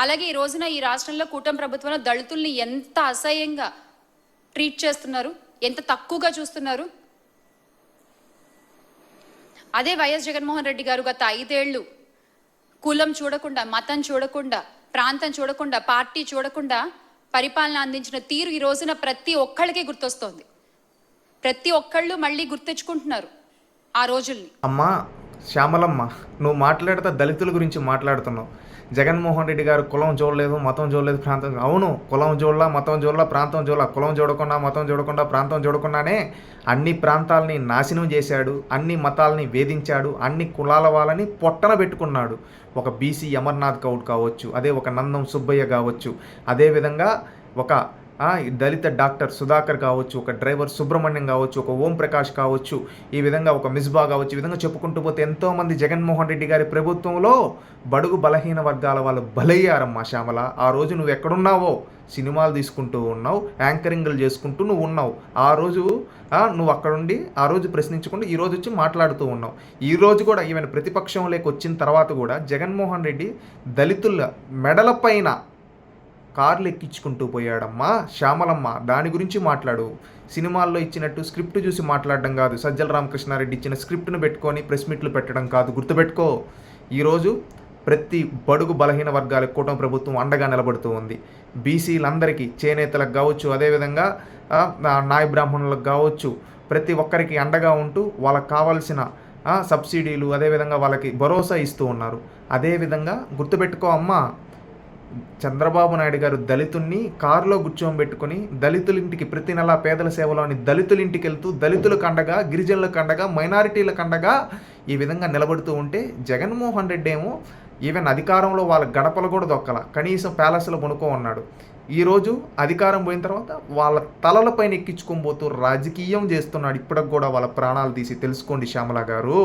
అలాగే ఈ రోజున ఈ రాష్ట్రంలో కూటమి ప్రభుత్వంలో దళితుల్ని ఎంత అసహ్యంగా ట్రీట్ చేస్తున్నారు, ఎంత తక్కువగా చూస్తున్నారు. అదే వైఎస్ జగన్మోహన్ రెడ్డి గారు గత 5 ఏళ్ళు కులం చూడకుండా, మతం చూడకుండా, ప్రాంతం చూడకుండా, పార్టీ చూడకుండా పరిపాలన అందించిన తీరు ఈ రోజున ప్రతి ఒక్కళ్ళకే గుర్తొస్తోంది. ప్రతి ఒక్కళ్ళు మళ్ళీ గుర్తెచ్చుకుంటున్నారు ఆ రోజుల్ని. అమ్మా శ్యామలమ్మ, నువ్వు మాట్లాడితే దళితుల గురించి మాట్లాడుతున్నావు. జగన్మోహన్ రెడ్డి గారు కులం చూడలేదు, మతం చూడలేదు, ప్రాంతం. అవును, కులం చూడలా, మతం చూడలా, ప్రాంతం చూడలా. కులం చూడకుండా, మతం చూడకుండా, ప్రాంతం చూడకుండానే అన్ని ప్రాంతాలని నాశనం చేశాడు, అన్ని మతాలని వేధించాడు, అన్ని కులాల వాళ్ళని పొట్టన పెట్టుకున్నాడు. ఒక బీసీ అమర్నాథ్ గౌడ్ కావచ్చు, అదే ఒక నందం సుబ్బయ్య కావచ్చు, అదేవిధంగా ఒక దళిత డాక్టర్ సుధాకర్ కావచ్చు, ఒక డ్రైవర్ సుబ్రహ్మణ్యం కావచ్చు, ఒక ఓం ప్రకాష్ కావచ్చు, ఈ విధంగా ఒక మిస్బా కావచ్చు. ఈ విధంగా చెప్పుకుంటూ పోతే ఎంతోమంది జగన్మోహన్ రెడ్డి గారి ప్రభుత్వంలో బడుగు బలహీన వర్గాల వాళ్ళు బలయ్యారమ్మా. శ్యామల, ఆ రోజు నువ్వు ఎక్కడున్నావో సినిమాలు తీసుకుంటూ ఉన్నావు, యాంకరింగ్లు చేసుకుంటూ నువ్వు ఉన్నావు. ఆ రోజు నువ్వు అక్కడుండి ఆ రోజు ప్రశ్నించకుండా ఈ రోజు వచ్చి మాట్లాడుతూ ఉన్నావు. ఈ రోజు కూడా ఈవెన్ ప్రతిపక్షంలోకి వచ్చిన తర్వాత కూడా జగన్మోహన్ రెడ్డి దళితుల మెడలపైన కార్లు ఎక్కించుకుంటూ పోయాడమ్మా. శ్యామలమ్మ, దాని గురించి మాట్లాడు. సినిమాల్లో ఇచ్చినట్టు స్క్రిప్ట్ చూసి మాట్లాడడం కాదు, సజ్జల రామకృష్ణారెడ్డి ఇచ్చిన స్క్రిప్ట్ను పెట్టుకొని ప్రెస్ మీట్లు పెట్టడం కాదు. గుర్తుపెట్టుకో, ఈరోజు ప్రతి బడుగు బలహీన వర్గాలకు కూటమి ప్రభుత్వం అండగా నిలబడుతూ ఉంది. బీసీలందరికీ, చేనేతలకు కావచ్చు, అదేవిధంగా నాయ బ్రాహ్మణులకు కావచ్చు, ప్రతి ఒక్కరికి అండగా ఉంటూ వాళ్ళకి కావాల్సిన సబ్సిడీలు, అదేవిధంగా వాళ్ళకి భరోసా ఇస్తూ ఉన్నారు. అదేవిధంగా గుర్తుపెట్టుకో అమ్మా, చంద్రబాబు నాయుడు గారు దళితుల్ని కారులో కూర్చోబెట్టుకుని దళితులింటికి ప్రతి నెల పేదల సేవలో అని దళితులింటికి వెళ్తూ దళితులకు అండగా, గిరిజనులకు అండగా, మైనారిటీలకు అండగా ఈ విధంగా నిలబడుతూ ఉంటే జగన్మోహన్ రెడ్డి ఏమో ఈవెన్ అధికారంలో వాళ్ళ గడపలు కూడా దొక్కల, కనీసం ప్యాలెస్లో కొనుక్కో ఉన్నాడు. ఈరోజు అధికారం పోయిన తర్వాత వాళ్ళ తలలపైన ఎక్కించుకొని పోతూ రాజకీయం చేస్తున్నాడు. ఇప్పటికి కూడా వాళ్ళ ప్రాణాలు తీసి. తెలుసుకోండి శ్యామల గారు.